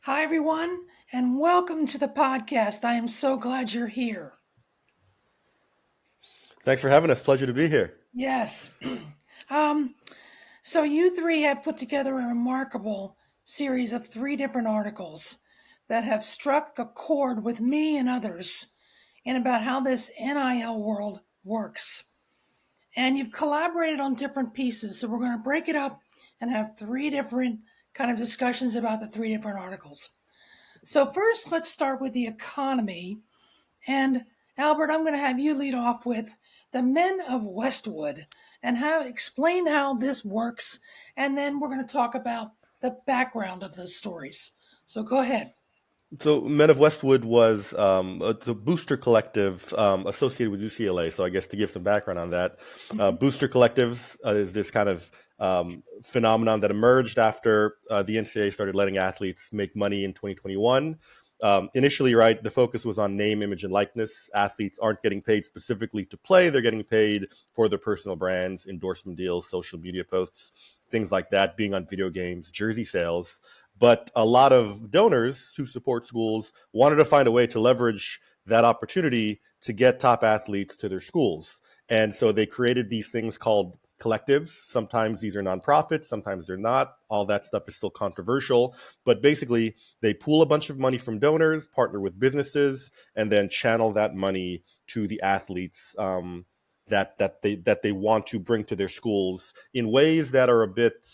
Hi, everyone, and welcome to the podcast. I am so glad you're here. Thanks for having us. Pleasure to be here. Yes. um, so, you three have put together a remarkable series of three different articles that have struck a chord with me and others in about how this NIL world works. And you've collaborated on different pieces, so we're going to break it up and have three different kind of discussions about the three different articles. So, first, let's start with the economy. And Albert, I'm going to have you lead off with the Men of Westwood and explain how this works. And then we're going to talk about the background of the stories. So go ahead. So, Men of Westwood was it's a booster collective associated with UCLA. So, I guess to give some background on that, booster collectives is this kind of phenomenon that emerged after the NCAA started letting athletes make money in 2021. Initially, right, the focus was on name, image, and likeness. Athletes aren't getting paid specifically to play; they're getting paid for their personal brands, endorsement deals, social media posts, things like that, being on video games, jersey sales. But a lot of donors who support schools wanted to find a way to leverage that opportunity to get top athletes to their schools. And so they created these things called collectives. Sometimes these are nonprofits, sometimes they're not. All that stuff is still controversial. But basically, they pool a bunch of money from donors, partner with businesses, and then channel that money to the athletes that they want to bring to their schools in ways that are a bit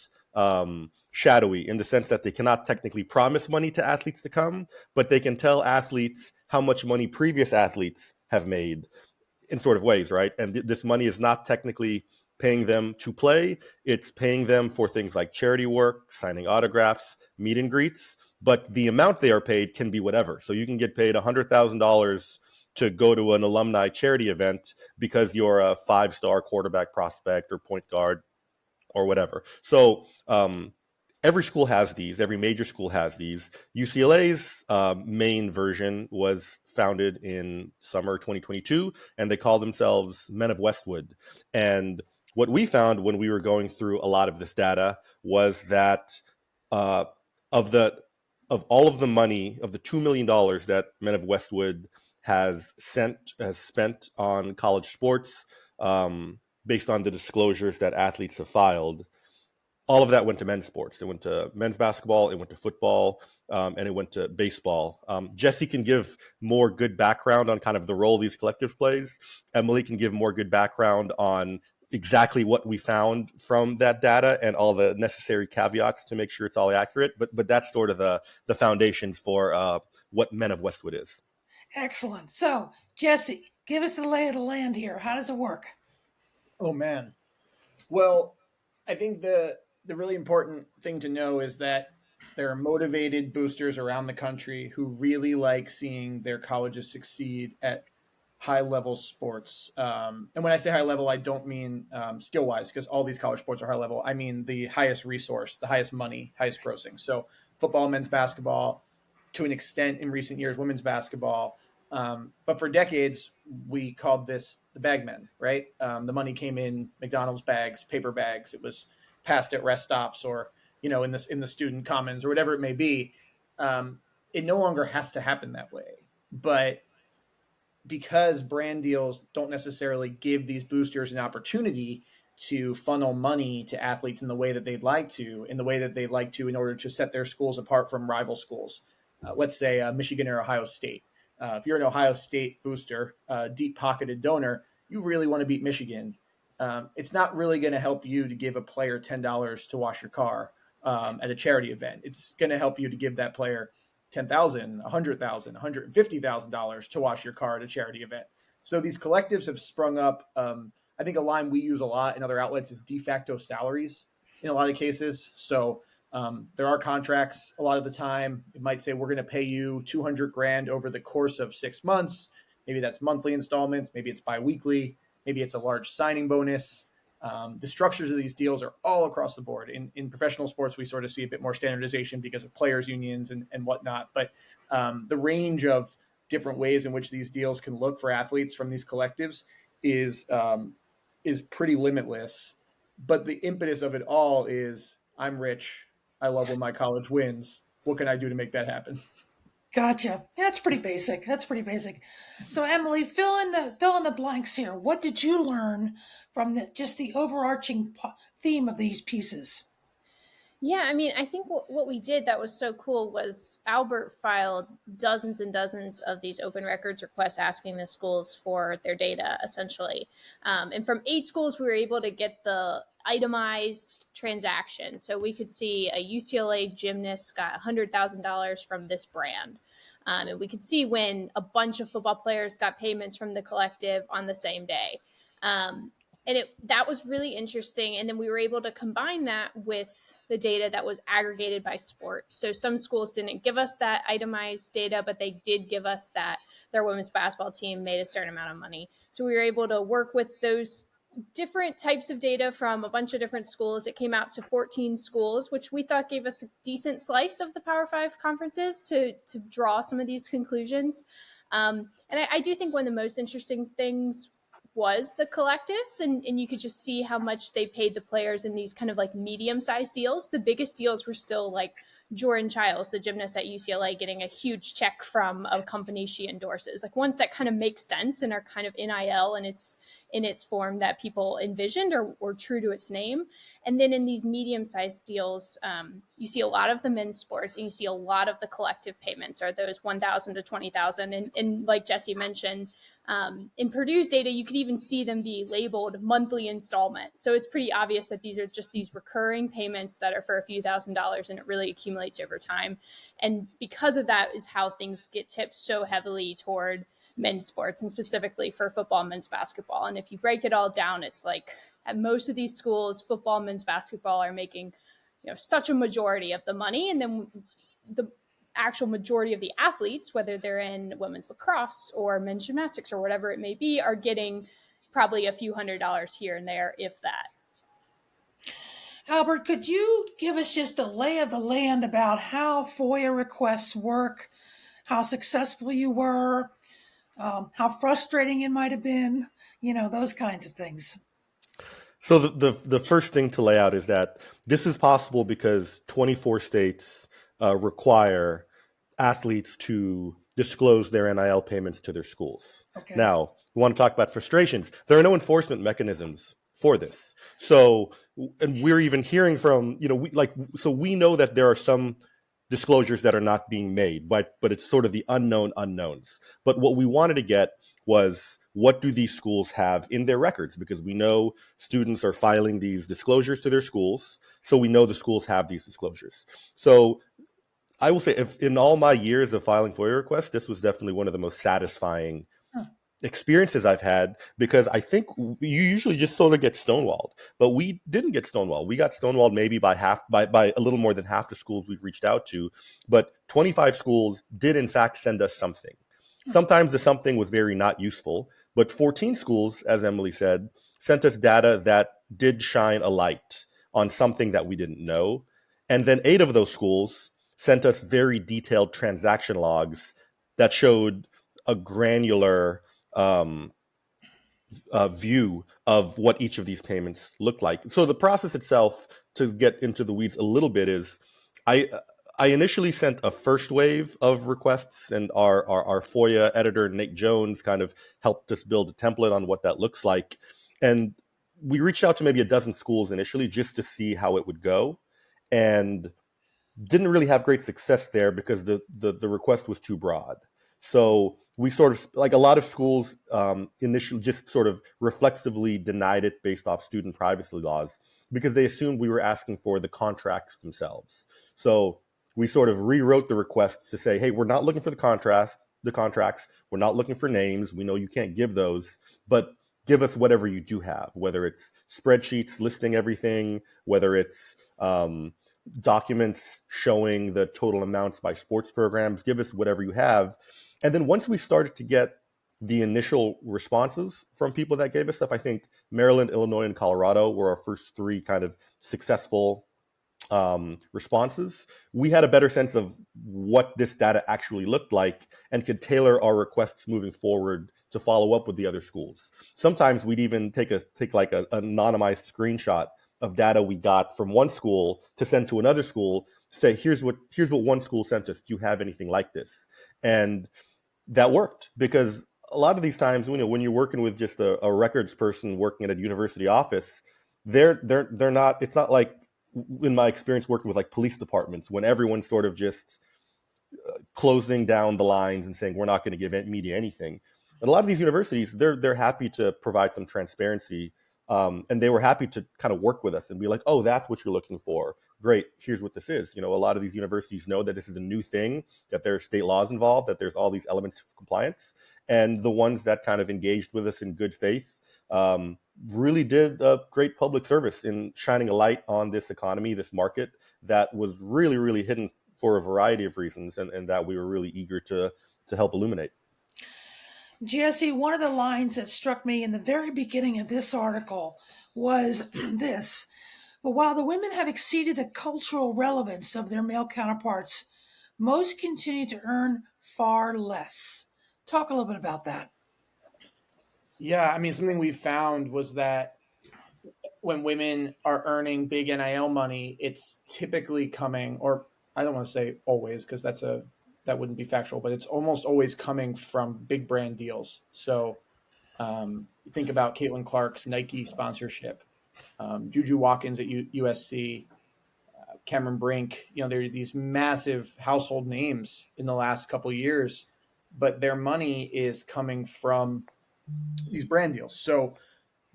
shadowy, in the sense that they cannot technically promise money to athletes to come, but they can tell athletes how much money previous athletes have made in sort of ways, right? And this money is not technically paying them to play. It's paying them for things like charity work, signing autographs, meet and greets. But the amount they are paid can be whatever. So you can get paid $100,000 to go to an alumni charity event because you're a 5-star quarterback prospect or point guard or whatever. So every school has these. Every major school has these. UCLA's main version was founded in summer 2022, and they call themselves Men of Westwood. And what we found when we were going through a lot of this data was that uh, of the of all of the money of the $2 million that Men of Westwood has spent on college sports, based on the disclosures that athletes have filed, all of that went to men's sports. It went to men's basketball, it went to football, and it went to baseball. Jesse can give more good background on kind of the role these collectives plays. Emily can give more good background on exactly what we found from that data and all the necessary caveats to make sure it's all accurate. But that's sort of the foundations for what Men of Westwood is. Excellent. So, Jesse, give us the lay of the land here. How does it work? Oh man. Well, I think the really important thing to know is that there are motivated boosters around the country who really like seeing their colleges succeed at high level sports. And when I say high level, I don't mean skill wise, because all these college sports are high level. I mean the highest resource, the highest money, highest grossing. So football, men's basketball, to an extent in recent years, women's basketball. But for decades, we called this the bag men, right? The money came in McDonald's bags, paper bags. It was passed at rest stops or in the student commons or whatever it may be. It no longer has to happen that way. But because brand deals don't necessarily give these boosters an opportunity to funnel money to athletes in the way that they'd like to, in order to set their schools apart from rival schools. Let's say Michigan or Ohio State. If you're an Ohio State booster, deep pocketed donor, you really want to beat Michigan. It's not really going to help you to give a player $10 to wash your car at a charity event. It's going to help you to give that player $10,000, $100,000, $150,000 to wash your car at a charity event. So these collectives have sprung up. I think a line we use a lot in other outlets is de facto salaries in a lot of cases. So there are contracts a lot of the time. It might say we're going to pay you 200 grand over the course of 6 months. Maybe that's monthly installments. Maybe it's biweekly. Maybe it's a large signing bonus. The structures of these deals are all across the board. In professional sports, we sort of see a bit more standardization because of players' unions and whatnot. But the range of different ways in which these deals can look for athletes from these collectives is pretty limitless. But the impetus of it all is I'm rich. I love when my college wins. what can I do to make that happen? Gotcha. Yeah, that's pretty basic. So Emily, fill in the blanks here. What did you learn from just the overarching theme of these pieces? Yeah, I mean, I think what we did that was so cool was Albert filed dozens and dozens of these open records requests asking the schools for their data, essentially. And from 8 schools, we were able to get the itemized transaction. So we could see a UCLA gymnast got $100,000 from this brand. And we could see when a bunch of football players got payments from the collective on the same day. And that was really interesting. And then we were able to combine that with the data that was aggregated by sport. So some schools didn't give us that itemized data, but they did give us that their women's basketball team made a certain amount of money. So we were able to work with those different types of data from a bunch of different schools. It came out to 14 schools, which we thought gave us a decent slice of the Power Five conferences to draw some of these conclusions. And I do think one of the most interesting things was the collectives, and you could just see how much they paid the players in these kind of like medium-sized deals. The biggest deals were still like Jordan Childs, the gymnast at UCLA, getting a huge check from a company she endorses, like ones that kind of make sense and are kind of NIL and it's in its form that people envisioned or true to its name. And then in these medium-sized deals, you see a lot of the men's sports, and you see a lot of the collective payments are those 1,000 to 20,000. And like Jesse mentioned, in Purdue's data, you could even see them be labeled monthly installment. So it's pretty obvious that these are just these recurring payments that are for a few $1,000s, and it really accumulates over time. And because of that is how things get tipped so heavily toward men's sports, and specifically for football and men's basketball. And if you break it all down, it's like at most of these schools, football and men's basketball are making such a majority of the money. And then the actual majority of the athletes, whether they're in women's lacrosse or men's gymnastics or whatever it may be, are getting probably a few $100s here and there, if that. Albert, could you give us just a lay of the land about how FOIA requests work, how successful you were, how frustrating it might have been, those kinds of things? So the first thing to lay out is that this is possible because 24 states require athletes to disclose their NIL payments to their schools. Okay. Now, we want to talk about frustrations. There are no enforcement mechanisms for this. So, and we're even hearing from, we know that there are some disclosures that are not being made, but it's sort of the unknown unknowns. But what we wanted to get was, what do these schools have in their records? Because we know students are filing these disclosures to their schools, so we know the schools have these disclosures. So I will say, if in all my years of filing FOIA requests, this was definitely one of the most satisfying experiences I've had, because I think you usually just sort of get stonewalled, but we didn't get stonewalled. We got stonewalled maybe by a little more than half the schools we've reached out to, but 25 schools did in fact send us something. Sometimes the something was very not useful, but 14 schools, as Emily said, sent us data that did shine a light on something that we didn't know. And then 8 of those schools sent us very detailed transaction logs that showed a granular view of what each of these payments looked like. So the process itself, to get into the weeds a little bit, is I initially sent a first wave of requests, and our FOIA editor, Nate Jones, kind of helped us build a template on what that looks like. And we reached out to maybe a dozen schools initially just to see how it would go, and didn't really have great success there because the request was too broad. So we sort of, like a lot of schools, initially just sort of reflexively denied it based off student privacy laws, because they assumed we were asking for the contracts themselves. So we sort of rewrote the requests to say, hey, we're not looking for the contracts. We're not looking for names. We know you can't give those, but give us whatever you do have, whether it's spreadsheets listing everything, whether it's documents showing the total amounts by sports programs. Give us whatever you have. And then once we started to get the initial responses from people that gave us stuff, I think Maryland, Illinois, and Colorado were our first 3 kind of successful responses. We had a better sense of what this data actually looked like and could tailor our requests moving forward to follow up with the other schools. Sometimes we'd even take like an anonymized screenshot of data we got from one school to send to another school say, here's what one school sent us. Do you have anything like this? And that worked, because a lot of these times, when you're working with just a records person working at a university office, they're not. It's not like, in my experience working with like police departments, when everyone's sort of just closing down the lines and saying we're not going to give media anything. And a lot of these universities, they're happy to provide some transparency, and they were happy to kind of work with us and be like, oh, that's what you're looking for. Great, here's what this is. A lot of these universities know that this is a new thing, that there are state laws involved, that there's all these elements of compliance, and the ones that kind of engaged with us in good faith really did a great public service in shining a light on this economy, this market that was really, really hidden for a variety of reasons, and that we were really eager to help illuminate. Jesse, one of the lines that struck me in the very beginning of this article was this: but while the women have exceeded the cultural relevance of their male counterparts, most continue to earn far less. Talk a little bit about that. Yeah, I mean, something we found was that when women are earning big NIL money, it's typically coming, or I don't want to say always, because that wouldn't be factual, but it's almost always coming from big brand deals. So think about Caitlin Clark's Nike sponsorship, Juju Watkins at USC, Cameron Brink. There are these massive household names in the last couple of years, but their money is coming from these brand deals. So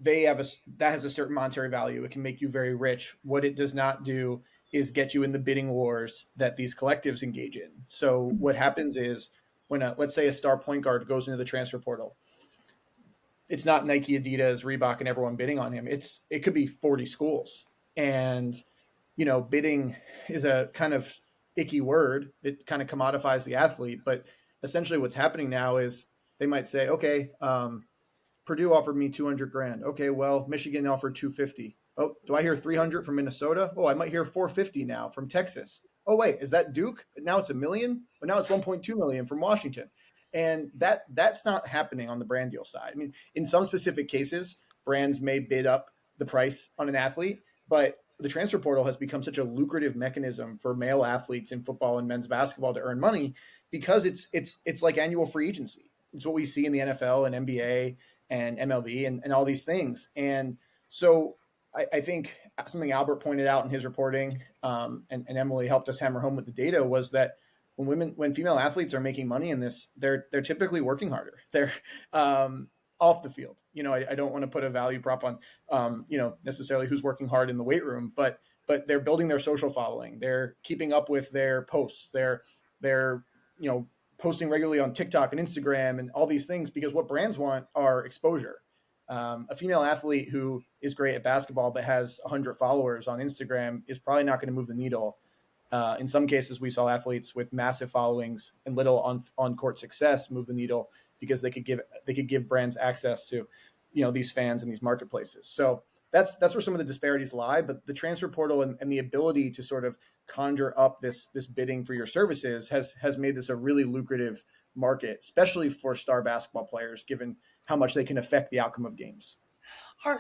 that has a certain monetary value. It can make you very rich. What it does not do is get you in the bidding wars that these collectives engage in. So what happens is when let's say a star point guard goes into the transfer portal, it's not Nike, Adidas, Reebok, and everyone bidding on him. It could be 40 schools. And, bidding is a kind of icky word. It kind of commodifies the athlete. But essentially what's happening now is they might say, okay, Purdue offered me 200 grand. Okay, well, Michigan offered 250. Oh, do I hear 300 from Minnesota? Oh, I might hear 450 now from Texas. Oh, wait, is that Duke? Now it's $1 million, but now it's 1.2 million from Washington. And that's not happening on the brand deal side. I mean, in some specific cases, brands may bid up the price on an athlete, but the transfer portal has become such a lucrative mechanism for male athletes in football and men's basketball to earn money, because it's like annual free agency. It's what we see in the NFL and NBA and MLB and all these things. And so I think something Albert pointed out in his reporting, and Emily helped us hammer home with the data, was that when female athletes are making money in this, they're typically working harder. They're off the field. I don't want to put a value prop on, necessarily who's working hard in the weight room, but they're building their social following. They're keeping up with their posts. They're posting regularly on TikTok and Instagram and all these things, because what brands want are exposure. A female athlete who is great at basketball but has 100 followers on Instagram is probably not going to move the needle. In some cases, we saw athletes with massive followings and little on-court success move the needle, because they could give brands access to, these fans in these marketplaces. So that's where some of the disparities lie. But the transfer portal and the ability to sort of conjure up this bidding for your services has made this a really lucrative market, especially for star basketball players, given how much they can affect the outcome of games.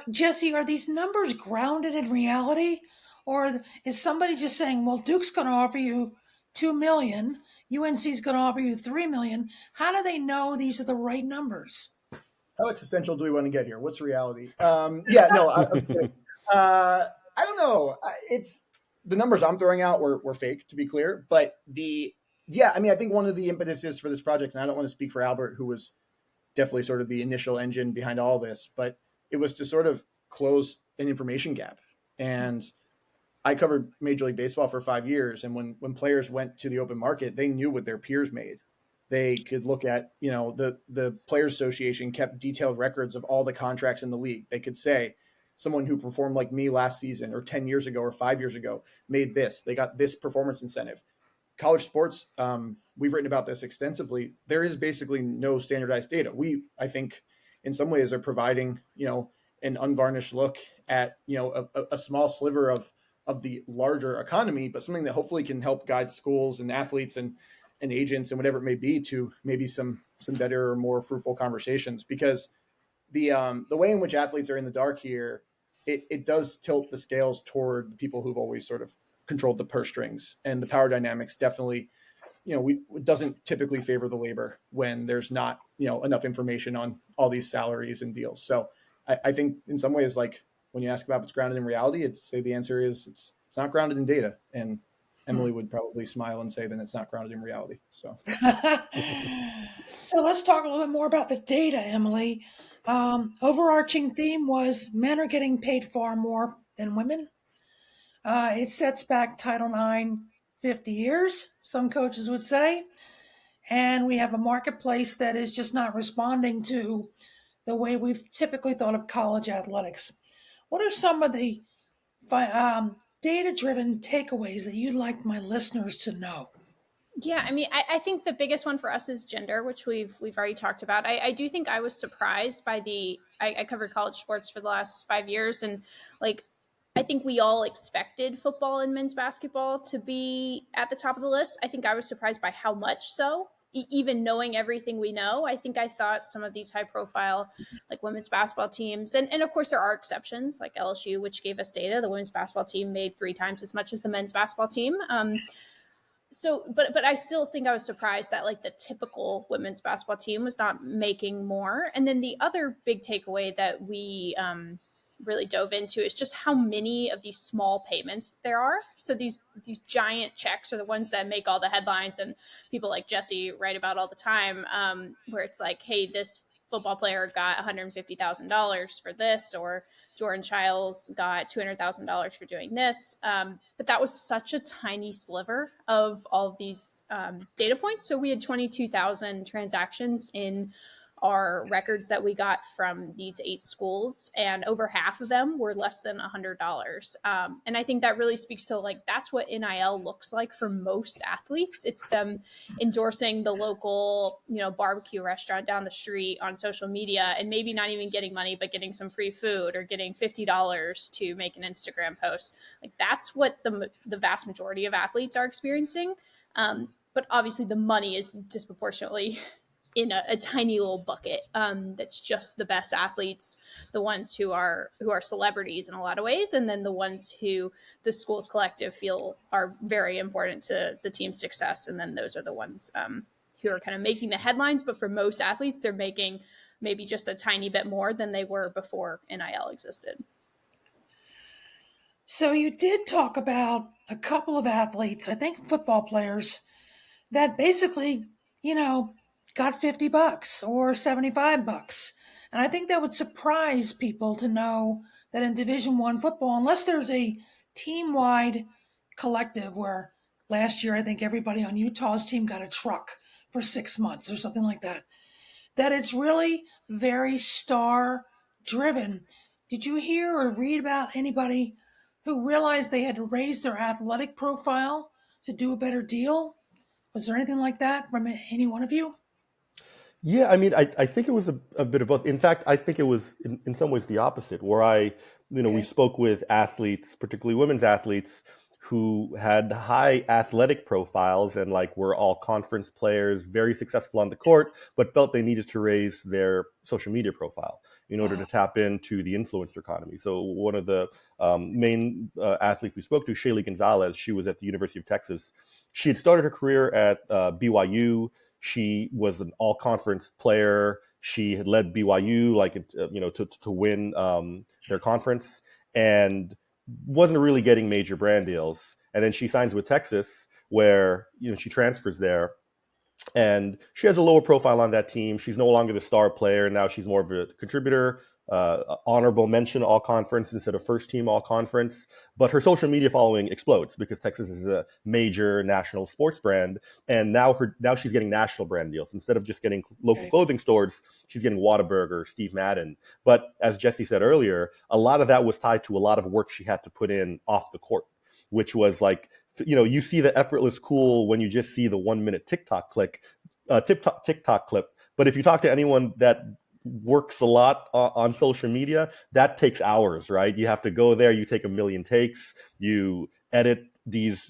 Jesse, are these numbers grounded in reality? Or is somebody just saying, well, Duke's going to offer you 2 million, UNC's going to offer you 3 million? How do they know these are the right numbers? How existential do we want to get here? What's reality? I don't know. It's the numbers I'm throwing out were fake, to be clear. But I think one of the impetuses for this project, and I don't want to speak for Albert, who was definitely sort of the initial engine behind all this, but it was to sort of close an information gap. And I covered Major League Baseball for 5 years. And when players went to the open market, they knew what their peers made. They could look at, the Players Association kept detailed records of all the contracts in the league. They could say someone who performed like me last season or 10 years ago or 5 years ago made this. They got this performance incentive. College sports, we've written about this extensively. There is basically no standardized data. We, I think, in some ways are providing, an unvarnished look at, a small sliver of the larger economy, but something that hopefully can help guide schools and athletes and agents and whatever it may be to maybe some better or more fruitful conversations. Because the way in which athletes are in the dark here, it does tilt the scales toward the people who've always sort of controlled the purse strings, and the power dynamics definitely, it doesn't typically favor the labor when there's not, enough information on all these salaries and deals. So I think in some ways, like when you ask about if it's grounded in reality, the answer is it's not grounded in data. And Emily would probably smile and say then it's not grounded in reality. So So let's talk a little bit more about the data, Emily. Overarching theme was men are getting paid far more than women. It sets back Title IX 50 years, some coaches would say. And we have a marketplace that is just not responding to the way we've typically thought of college athletics. What are some of the data-driven takeaways that you'd like my listeners to know? Yeah, I mean, I think the biggest one for us is gender, which we've already talked about. I do think I was surprised by I covered college sports for the last 5 years, and like I think we all expected football and men's basketball to be at the top of the list. I think I was surprised by how much so. Even knowing everything we know, I think I thought some of these high profile like women's basketball teams, and of course there are exceptions like LSU, which gave us data. The women's basketball team made 3 times as much as the men's basketball team. But I still think I was surprised that like the typical women's basketball team was not making more. And then the other big takeaway that we really dove into is just how many of these small payments there are. So these giant checks are the ones that make all the headlines, and people like Jesse write about all the time, where it's like, hey, this football player got $150,000 for this, or Jordan Childs got $200,000 for doing this. But that was such a tiny sliver of all of these data points. So we had 22,000 transactions in our records that we got from these 8 schools, and over half of them were less than $100. And I think that really speaks to like, that's what NIL looks like for most athletes. It's them endorsing the local, barbecue restaurant down the street on social media, and maybe not even getting money, but getting some free food or getting $50 to make an Instagram post. Like that's what the vast majority of athletes are experiencing. But obviously the money is disproportionately in a tiny little bucket that's just the best athletes, the ones who are celebrities in a lot of ways, and then the ones who the school's collective feel are very important to the team's success, and then those are the ones who are kind of making the headlines. But for most athletes, they're making maybe just a tiny bit more than they were before NIL existed. So you did talk about a couple of athletes, I think football players, that basically, got $50 or $75. And I think that would surprise people to know that in Division I football, unless there's a team-wide collective where last year I think everybody on Utah's team got a truck for 6 months or something like that, that it's really very star-driven. Did you hear or read about anybody who realized they had to raise their athletic profile to do a better deal? Was there anything like that from any one of you? Yeah, I mean, I think it was a bit of both. In fact, I think it was in some ways the opposite, where we spoke with athletes, particularly women's athletes, who had high athletic profiles and like were all conference players, very successful on the court, but felt they needed to raise their social media profile in order to tap into the influencer economy. So one of the main athletes we spoke to, Shaylee Gonzalez, she was at the University of Texas. She had started her career at BYU. She was an all-conference player. She had led BYU, to win their conference, and wasn't really getting major brand deals. And then she signs with Texas, where she transfers there, and she has a lower profile on that team. She's no longer the star player. Now she's more of a contributor, honorable mention all conference instead of first team all conference. But her social media following explodes because Texas is a major national sports brand. And now she's getting national brand deals. Instead of just getting local clothing stores, she's getting Whataburger, Steve Madden. But as Jesse said earlier, a lot of that was tied to a lot of work she had to put in off the court, which was like, you see the effortless cool when you just see the 1-minute TikTok clip. But if you talk to anyone that works a lot on social media, that takes hours, right? You have to go there, you take a million takes, you edit these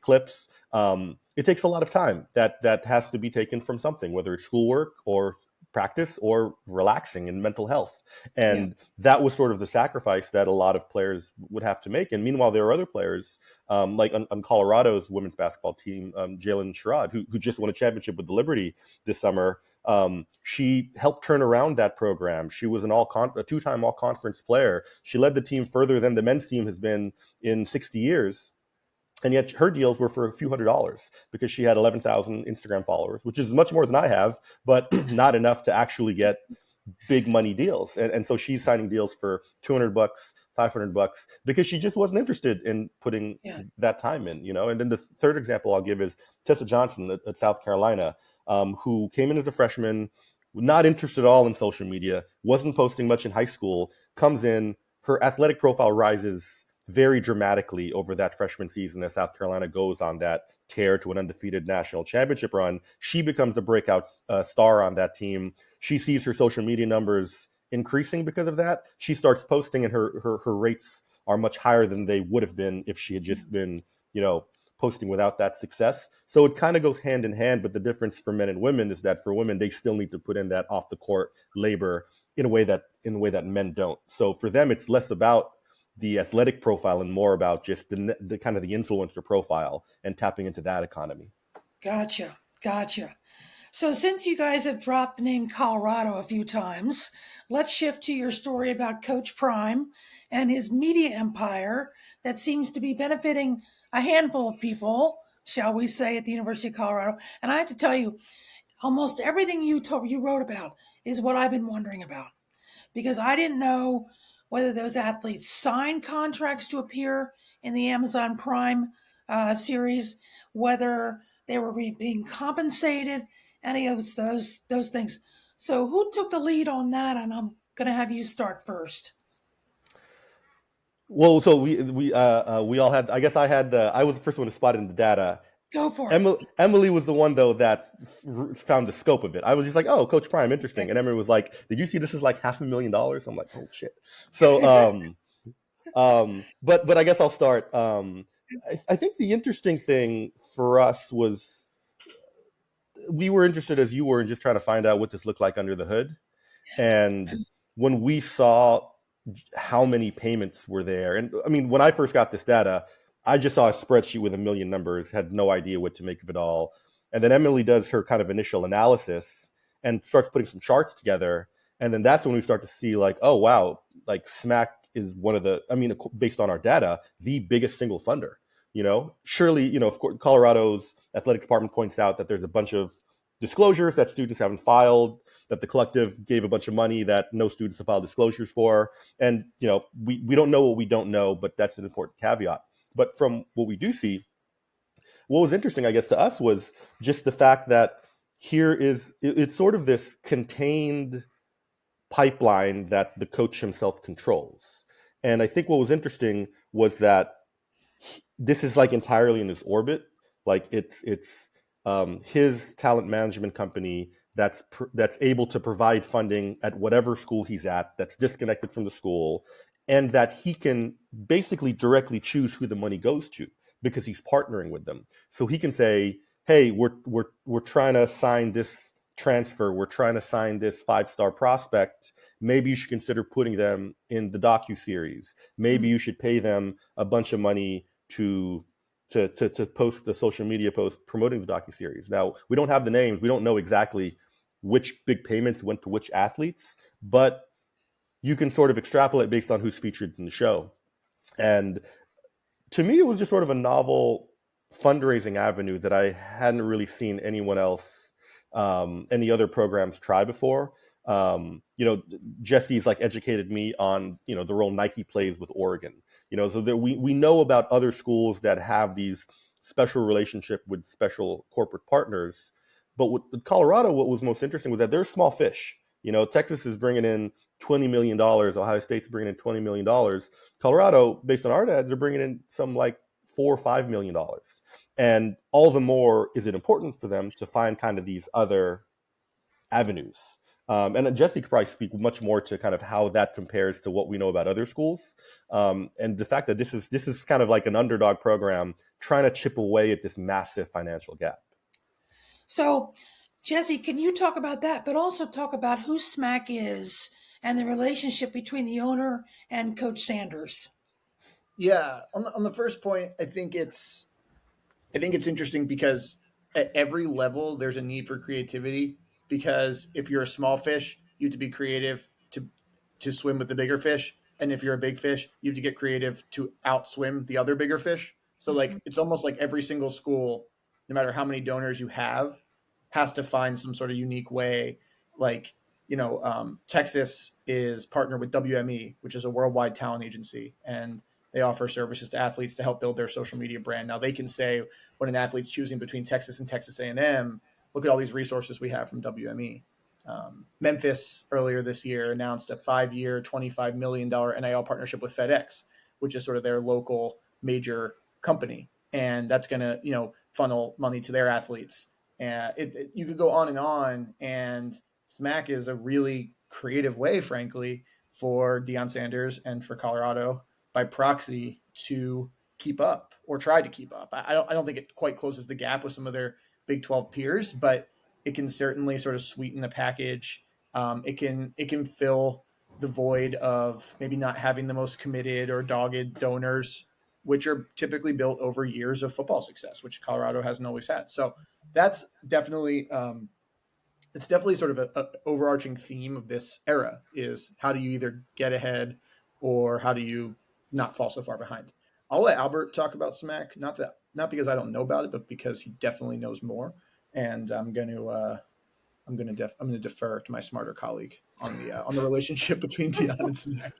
clips. It takes a lot of time that has to be taken from something, whether it's schoolwork or practice or relaxing and mental health. And that was sort of the sacrifice that a lot of players would have to make. And meanwhile, there are other players, like on Colorado's women's basketball team, Jalen Sherrod, who just won a championship with the Liberty this summer. She helped turn around that program. She was a two-time all-conference player. She led the team further than the men's team has been in 60 years. And yet her deals were for a few $100s because she had 11,000 Instagram followers, which is much more than I have, but not enough to actually get big money deals. And so she's signing deals for $200, $500 because she just wasn't interested in putting that time in, And then the third example I'll give is Tessa Johnson at South Carolina, who came in as a freshman, not interested at all in social media, wasn't posting much in high school, comes in, her athletic profile rises very dramatically over that freshman season as South Carolina goes on that tear to an undefeated national championship run. She becomes the breakout star on that team. She sees her social media numbers increasing because of that. She starts posting, and her rates are much higher than they would have been if she had just been, posting without that success. So it kind of goes hand in hand, but the difference for men and women is that for women, they still need to put in that off the court labor in a way that men don't. So for them, it's less about the athletic profile and more about just the kind of the influencer profile and tapping into that economy. Gotcha. So since you guys have dropped the name Colorado a few times, let's shift to your story about Coach Prime and his media empire that seems to be benefiting a handful of people, shall we say, at the University of Colorado. And I have to tell you, almost everything you wrote about is what I've been wondering about, because I didn't know whether those athletes signed contracts to appear in the Amazon Prime series, whether they were being compensated, any of those things. So who took the lead on that? And I'm going to have you start first. Well, so we all had. I guess I was the first one to spot it in the data. Go for it. Emily was the one though that found the scope of it. I was just like, "Oh, Coach Prime, interesting." And Emily was like, "Did you see this is like $500,000?" I'm like, "Oh shit!" So, but I guess I'll start. I think the interesting thing for us was we were interested as you were in just trying to find out what this looked like under the hood, and when we saw how many payments were there. And I mean, when I first got this data, I just saw a spreadsheet with a million numbers, had no idea what to make of it all. And then Emily does her kind of initial analysis and starts putting some charts together. And then that's when we start to see like, oh, wow, like SMAC is one of the, based on our data, the biggest single funder. Surely, of course, Colorado's athletic department points out that there's a bunch of disclosures that students haven't filed, that the collective gave a bunch of money that no students have filed disclosures for. And, we don't know what we don't know, but that's an important caveat. But from what we do see, what was interesting, I guess, to us was just the fact that it's sort of this contained pipeline that the coach himself controls. And I think what was interesting was that this is like entirely in his orbit. Like it's his talent management company that's able to provide funding at whatever school he's at, that's disconnected from the school, and that he can basically directly choose who the money goes to because he's partnering with them. So he can say, hey, we're trying to sign this transfer, we're trying to sign this 5-star prospect. Maybe you should consider putting them in the docuseries. Maybe you should pay them a bunch of money to post the social media post promoting the docuseries. Now, we don't have the names. We don't know exactly which big payments went to which athletes, but you can sort of extrapolate based on who's featured in the show. And to me, it was just sort of a novel fundraising avenue that I hadn't really seen anyone else, any other programs try before. Jesse's like educated me on, the role Nike plays with Oregon. So that we know about other schools that have these special relationship with special corporate partners. But with Colorado, what was most interesting was that they're small fish. Texas is bringing in $20 million. Ohio State's bringing in $20 million. Colorado, based on our data, they're bringing in some like $4 or $5 million. And all the more is it important for them to find kind of these other avenues. And Jesse could probably speak much more to kind of how that compares to what we know about other schools. And the fact that this is kind of like an underdog program trying to chip away at this massive financial gap. So Jesse, can you talk about that, but also talk about who Smack is and the relationship between the owner and Coach Sanders? Yeah, on the first point, I think it's interesting because at every level there's a need for creativity. Because if you're a small fish, you have to be creative to swim with the bigger fish, and if you're a big fish, you have to get creative to outswim the other bigger fish. So like it's almost like every single school, no matter how many donors you have, has to find some sort of unique way. Like Texas is partnered with WME, which is a worldwide talent agency, and they offer services to athletes to help build their social media brand. Now they can say when an athlete's choosing between Texas and Texas A&M, look at all these resources we have from WME. Memphis earlier this year announced a 5-year, $25 million NIL partnership with FedEx, which is sort of their local major company. And that's going to, funnel money to their athletes. And you could go on, and SMAC is a really creative way, frankly, for Deion Sanders and for Colorado by proxy to keep up or try to keep up. I don't think it quite closes the gap with some of their Big 12 peers, but it can certainly sort of sweeten the package. It can fill the void of maybe not having the most committed or dogged donors, which are typically built over years of football success, which Colorado hasn't always had. So that's definitely it's definitely sort of a overarching theme of this era is how do you either get ahead or how do you not fall so far behind. I'll let Albert talk about SMAC, not because I don't know about it, but because he definitely knows more. And I'm going to defer to my smarter colleague on the relationship between Deion and SMAC.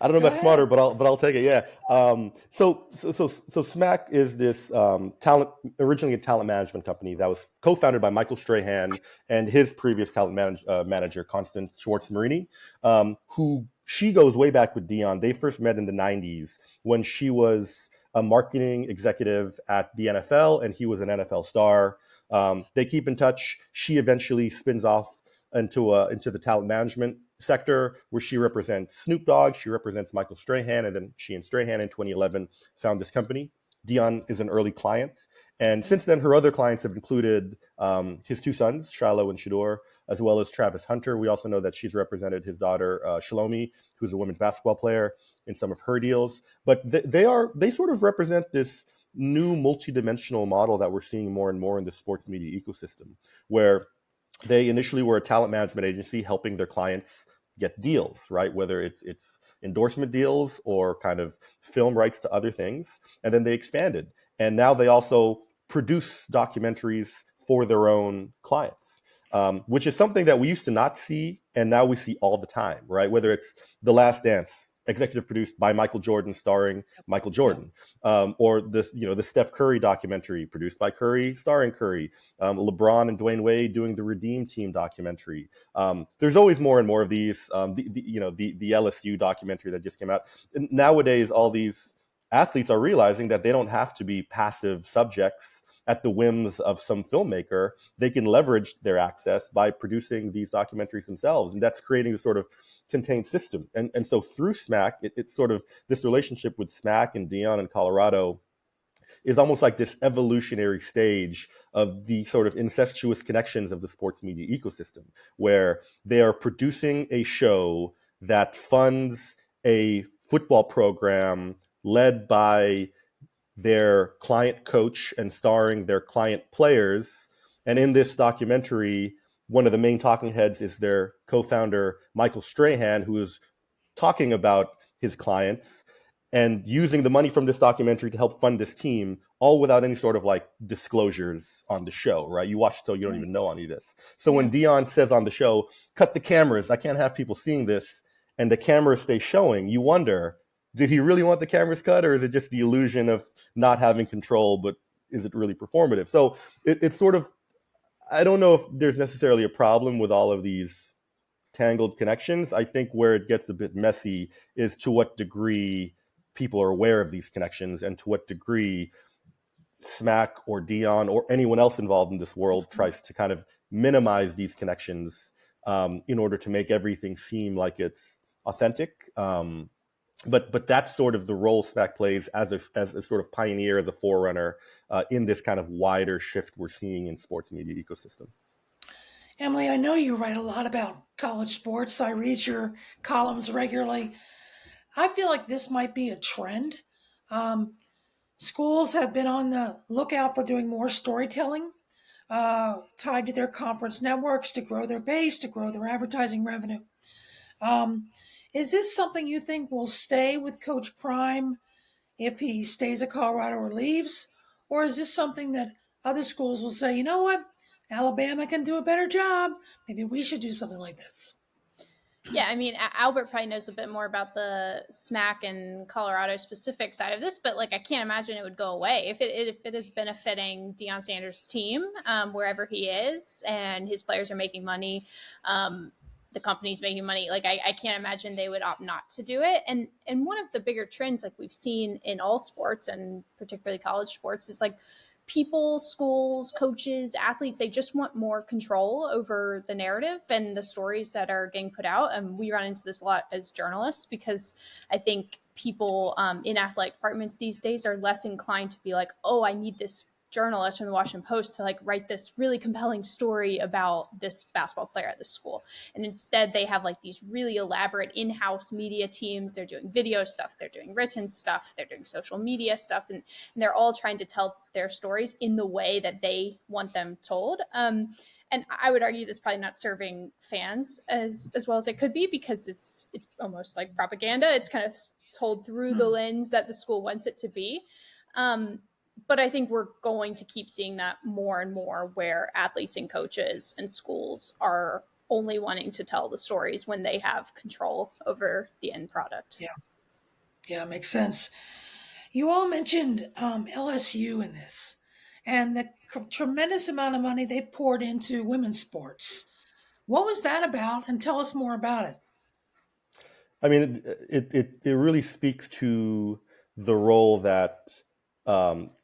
I don't know about smarter, but I'll take it. Yeah. So Smack is this originally a talent management company that was co-founded by Michael Strahan and his previous talent manager, Constance Schwartz-Marini, who she goes way back with Deion. They first met in the 90s when she was a marketing executive at the NFL and he was an NFL star. They keep in touch. She eventually spins off into the talent management sector where she represents Snoop Dogg, she represents Michael Strahan, and then she and Strahan in 2011 found this company. Deion is an early client. And since then, her other clients have included his two sons, Shiloh and Shador, as well as Travis Hunter. We also know that she's represented his daughter, Shalomi, who's a women's basketball player, in some of her deals. But they sort of represent this new multidimensional model that we're seeing more and more in the sports media ecosystem, where they initially were a talent management agency helping their clients get deals, right? Whether it's endorsement deals or kind of film rights to other things. And then they expanded. And now they also produce documentaries for their own clients, which is something that we used to not see. And now we see all the time, right? Whether it's The Last Dance, executive produced by Michael Jordan, starring Michael Jordan, or the Steph Curry documentary produced by Curry, starring Curry, LeBron and Dwayne Wade doing the Redeem Team documentary. There's always more and more of these. The LSU documentary that just came out. And nowadays, all these athletes are realizing that they don't have to be passive subjects at the whims of some filmmaker. They can leverage their access by producing these documentaries themselves. And that's creating a sort of contained system. And so through SMAC, it's sort of this relationship with SMAC and Deion and Colorado is almost like this evolutionary stage of the sort of incestuous connections of the sports media ecosystem, where they are producing a show that funds a football program led by their client coach and starring their client players. And in this documentary, one of the main talking heads is their co-founder, Michael Strahan, who is talking about his clients and using the money from this documentary to help fund this team, all without any sort of like disclosures on the show, right? You watch it till you don't even know any of this. So when Deion says on the show, cut the cameras, I can't have people seeing this, and the cameras stay showing, you wonder, did he really want the cameras cut, or is it just the illusion of not having control, but is it really performative? So it's sort of, I don't know if there's necessarily a problem with all of these tangled connections. I think where it gets a bit messy is to what degree people are aware of these connections and to what degree SMAC or Deion or anyone else involved in this world tries to kind of minimize these connections in order to make everything seem like it's authentic. But that's sort of the role SMAC plays as a sort of pioneer, as a forerunner in this kind of wider shift we're seeing in sports media ecosystem. Emily, I know you write a lot about college sports. I read your columns regularly. I feel like this might be a trend. Um, Schools have been on the lookout for doing more storytelling tied to their conference networks to grow their base, to grow their advertising revenue. Um, is this something you think will stay with Coach Prime if he stays at Colorado or leaves? Or is this something that other schools will say, you know what, Alabama can do a better job. Maybe we should do something like this? Yeah, I mean, Albert probably knows a bit more about the SMAC and Colorado specific side of this, but like I can't imagine it would go away if it is benefiting Deion Sanders' team wherever he is, and his players are making money. The company's making money. Like I can't imagine they would opt not to do it. And one of the bigger trends, like we've seen in all sports and particularly college sports, is like people, schools, coaches, athletes, they just want more control over the narrative and the stories that are getting put out. And we run into this a lot as journalists because I think people in athletic departments these days are less inclined to be like, oh, I need this journalist from the Washington Post to like write this really compelling story about this basketball player at the school. And instead they have like these really elaborate in-house media teams. They're doing video stuff, they're doing written stuff, they're doing social media stuff, and they're all trying to tell their stories in the way that they want them told. And I would argue that's probably not serving fans as well as it could be, because it's almost like propaganda. It's kind of told through the lens that the school wants it to be. But I think we're going to keep seeing that more and more, where athletes and coaches and schools are only wanting to tell the stories when they have control over the end product. Yeah, makes sense. You all mentioned LSU in this and the tremendous amount of money they've poured into women's sports. What was that about? And tell us more about it. I mean, it really speaks to the role that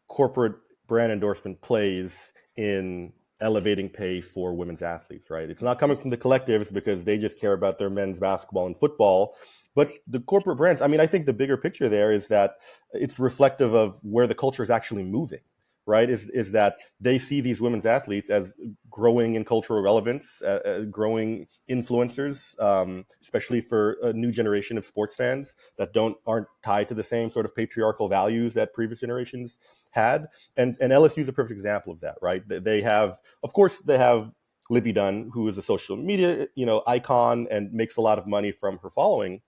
corporate brand endorsement plays in elevating pay for women's athletes, right? It's not coming from the collectives because they just care about their men's basketball and football, but the corporate brands. I mean, I think the bigger picture there is that it's reflective of where the culture is actually moving, right? Is that they see these women's athletes as growing in cultural relevance, growing influencers, especially for a new generation of sports fans that aren't tied to the same sort of patriarchal values that previous generations had. And LSU is a perfect example of that, right? They have, of course, they have Livy Dunn, who is a social media, icon and makes a lot of money from her following.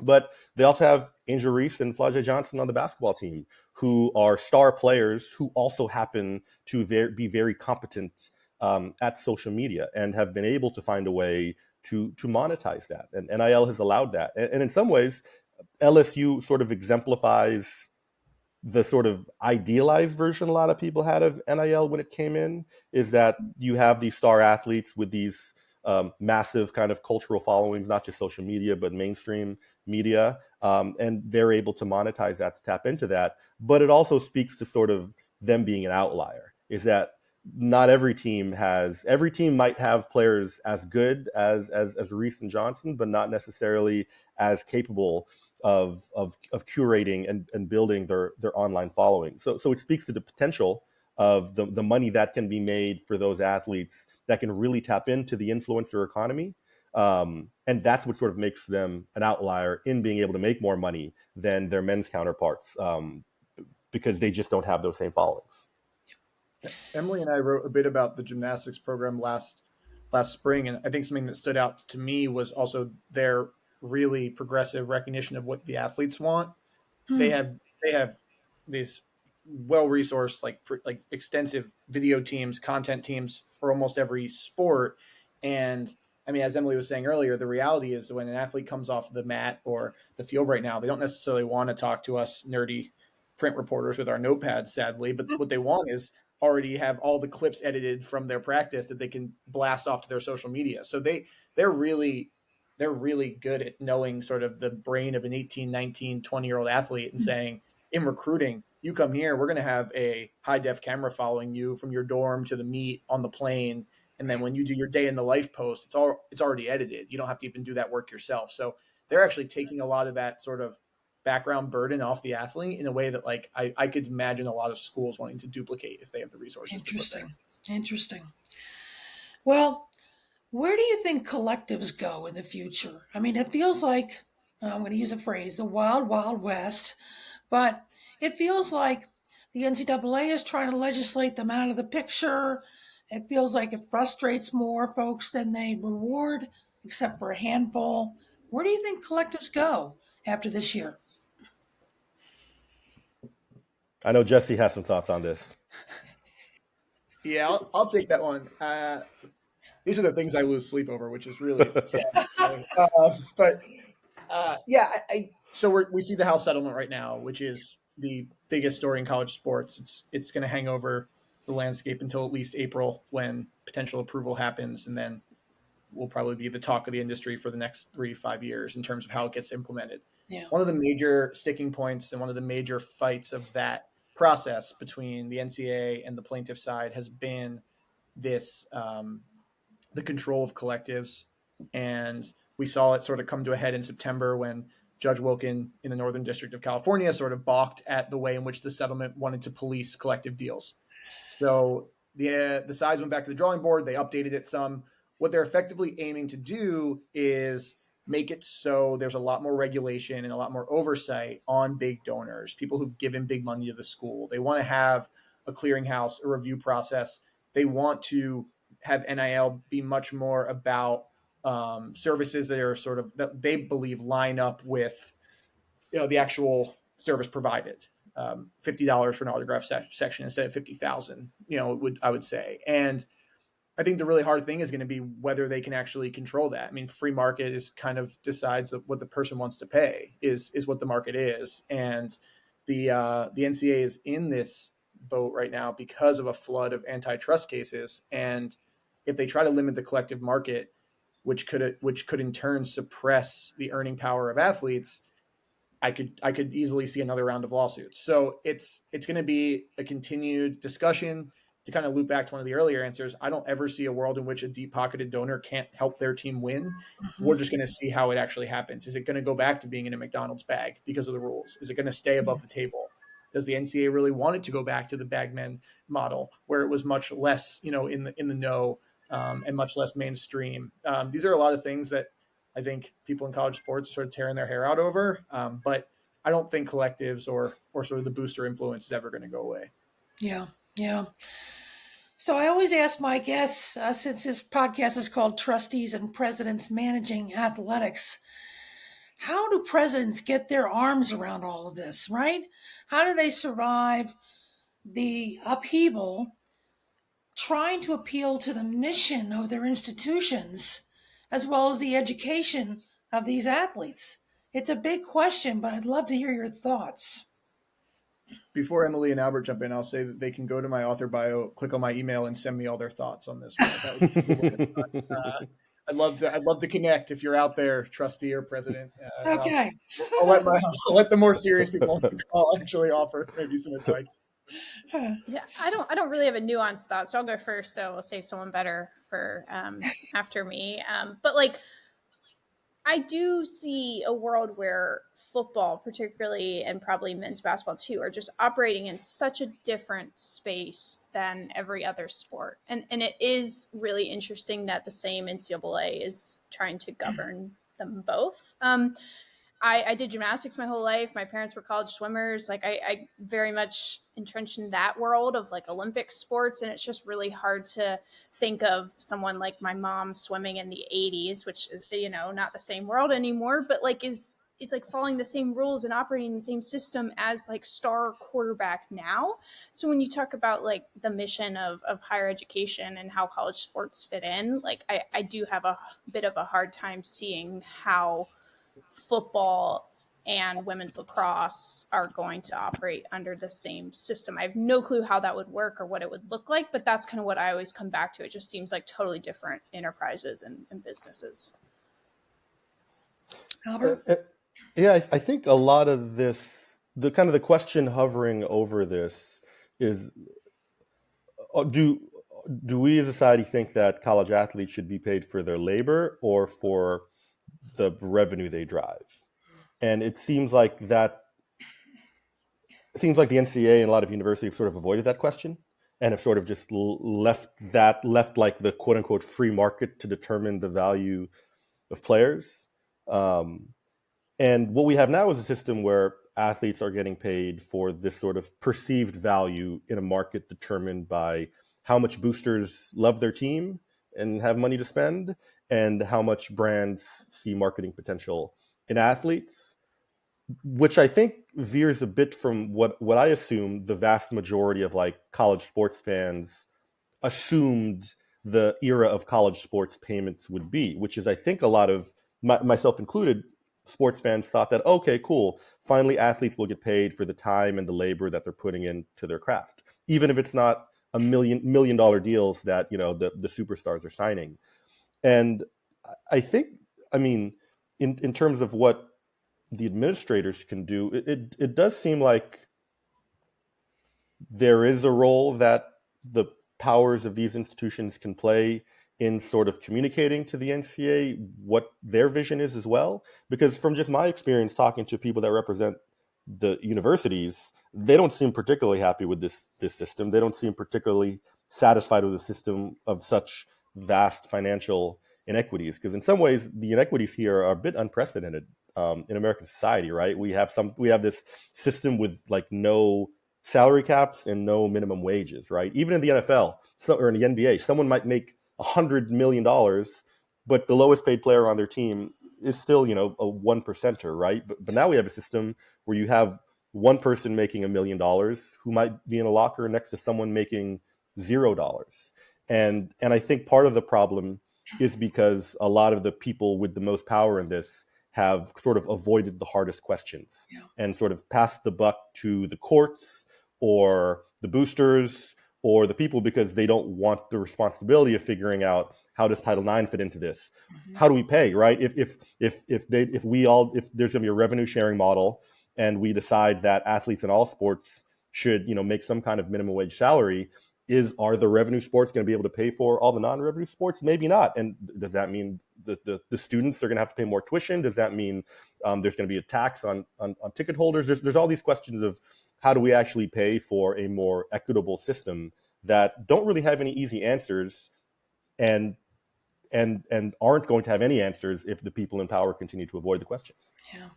But they also have Angel Reese and Flau'jae Johnson on the basketball team, who are star players who also happen to be very competent at social media and have been able to find a way to monetize that. And NIL has allowed that. And in some ways, LSU sort of exemplifies the sort of idealized version a lot of people had of NIL when it came in, is that you have these star athletes with these massive kind of cultural followings, not just social media, but mainstream media. And they're able to monetize that, to tap into that. But it also speaks to sort of them being an outlier, is that not every team might have players as good as Reese and Johnson, but not necessarily as capable of curating and building their online following. So it speaks to the potential of the money that can be made for those athletes that can really tap into the influencer economy. And that's what sort of makes them an outlier in being able to make more money than their men's counterparts, because they just don't have those same followings. Emily and I wrote a bit about the gymnastics program last spring, and I think something that stood out to me was also their really progressive recognition of what the athletes want. They have these well-resourced, like extensive video teams, content teams for almost every sport. And I mean, as Emily was saying earlier, the reality is when an athlete comes off the mat or the field right now, they don't necessarily want to talk to us nerdy print reporters with our notepads, sadly, but what they want is already have all the clips edited from their practice that they can blast off to their social media. So they're really good at knowing sort of the brain of an 18, 19, 20-year-old athlete and saying, in recruiting, you come here, we're going to have a high def camera following you from your dorm to the meet on the plane. And then when you do your day in the life post, it's already edited. You don't have to even do that work yourself. So they're actually taking a lot of that sort of background burden off the athlete in a way that like I could imagine a lot of schools wanting to duplicate if they have the resources to put there. Interesting. Well, where do you think collectives go in the future? I mean, it feels like, I'm going to use a phrase, the wild, wild west, but it feels like the NCAA is trying to legislate them out of the picture. It feels like it frustrates more folks than they reward, except for a handful. Where do you think collectives go after this year? I know Jesse has some thoughts on this. Yeah, I'll take that one. These are the things I lose sleep over, which is really sad. So we see the House settlement right now, which is the biggest story in college sports. It's going to hang over the landscape until at least April, when potential approval happens, and then will probably be the talk of the industry for the next 3 to 5 years in terms of how it gets implemented. Yeah. One of the major sticking points and one of the major fights of that process between the NCAA and the plaintiff side has been this the control of collectives. And we saw it sort of come to a head in September when Judge Wilkin in the Northern District of California sort of balked at the way in which the settlement wanted to police collective deals. So the sides went back to the drawing board. They updated it some. What they're effectively aiming to do is make it so there's a lot more regulation and a lot more oversight on big donors, people who've given big money to the school. They want to have a clearinghouse, a review process. They want to have NIL be much more about services that are sort of that they believe line up with, the actual service provided. $50 for an autograph section instead of 50,000. I would say, and I think the really hard thing is going to be whether they can actually control that. I mean, free market is kind of decides what the person wants to pay is what the market is, and the NCAA is in this boat right now because of a flood of antitrust cases, and if they try to limit the collective market, which could in turn suppress the earning power of athletes, I could easily see another round of lawsuits. So it's going to be a continued discussion. To kind of loop back to one of the earlier answers, I don't ever see a world in which a deep-pocketed donor can't help their team win. Mm-hmm. We're just going to see how it actually happens. Is it going to go back to being in a McDonald's bag because of the rules? Is it going to stay above the table? Does the NCAA really want it to go back to the bagman model where it was much less, in the know and much less mainstream? These are a lot of things that I think people in college sports are sort of tearing their hair out over. But I don't think collectives or sort of the booster influence is ever going to go away. Yeah. Yeah. So I always ask my guests, since this podcast is called Trustees and Presidents Managing Athletics, how do presidents get their arms around all of this, right? How do they survive the upheaval trying to appeal to the mission of their institutions as well as the education of these athletes? It's a big question, but I'd love to hear your thoughts. Before Emily and Albert jump in, I'll say that they can go to my author bio, click on my email, and send me all their thoughts on this one. I'd love to connect if you're out there, trustee or president. Okay. I'll let the more serious people on the call actually offer maybe some advice. Yeah, I don't really have a nuanced thought, so I'll go first. So we'll save someone better for after me. But I do see a world where football, particularly, and probably men's basketball too, are just operating in such a different space than every other sport. And it is really interesting that the same NCAA is trying to govern them both. I did gymnastics my whole life. My parents were college swimmers. I very much entrenched in that world of Olympic sports. And it's just really hard to think of someone like my mom swimming in the 80s, which is, not the same world anymore, but is following the same rules and operating the same system as star quarterback now. So when you talk about the mission of higher education and how college sports fit in, I do have a bit of a hard time seeing how football and women's lacrosse are going to operate under the same system. I have no clue how that would work or what it would look like, but that's kind of what I always come back to. It just seems like totally different enterprises and businesses. Albert? Yeah, I think a lot of this, the question hovering over this is, do we as a society think that college athletes should be paid for their labor or for the revenue they drive? And it seems like the NCAA and a lot of universities have sort of avoided that question and have sort of just left like the quote unquote free market to determine the value of players. And what we have now is a system where athletes are getting paid for this sort of perceived value in a market determined by how much boosters love their team and have money to spend, and how much brands see marketing potential in athletes, which I think veers a bit from what I assume the vast majority of like college sports fans assumed the era of college sports payments would be, which is, I think, a lot of myself included, sports fans thought that, okay, cool, finally athletes will get paid for the time and the labor that they're putting into their craft, even if it's not $1 million deals that, you know, the superstars are signing. And I think, I mean, in terms of what the administrators can do, it does seem like there is a role that the powers of these institutions can play in sort of communicating to the NCAA what their vision is as well. Because from just my experience talking to people that represent the universities, they don't seem particularly happy with this system. They don't seem particularly satisfied with a system of such vast financial inequities. Because in some ways, the inequities here are a bit unprecedented in American society, right? We have this system with like no salary caps and no minimum wages, right? Even in the NFL or in the NBA, someone might make $100 million, but the lowest paid player on their team is still, you know, a 1%er, right? But now we have a system where you have one person making $1 million who might be in a locker next to someone making $0. And I think part of the problem is because a lot of the people with the most power in this have sort of avoided the hardest questions and sort of passed the buck to the courts or the boosters or the people because they don't want the responsibility of figuring out how does Title IX fit into this? How do we pay, right? If there's going to be a revenue sharing model and we decide that athletes in all sports should, you know, make some kind of minimum wage salary, are the revenue sports going to be able to pay for all the non-revenue sports? Maybe not. And does that mean the students are going to have to pay more tuition? Does that mean there's going to be a tax on ticket holders? There's all these questions of how do we actually pay for a more equitable system that don't really have any easy answers and aren't going to have any answers if the people in power continue to avoid the questions. Yeah.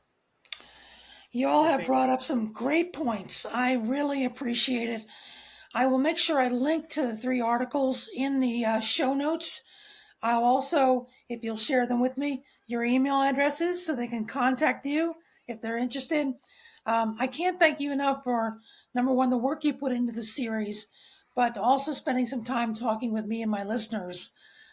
You all have brought up some great points. I really appreciate it. I will make sure I link to the 3 articles in the show notes. I'll also, if you'll share them with me, your email addresses so they can contact you if they're interested. I can't thank you enough for, number one, the work you put into the series, but also spending some time talking with me and my listeners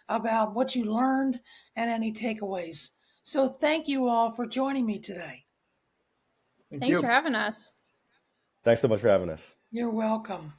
about what you learned and any takeaways. So thank you all for joining me today. Thanks for having us. Thanks so much for having us. You're welcome.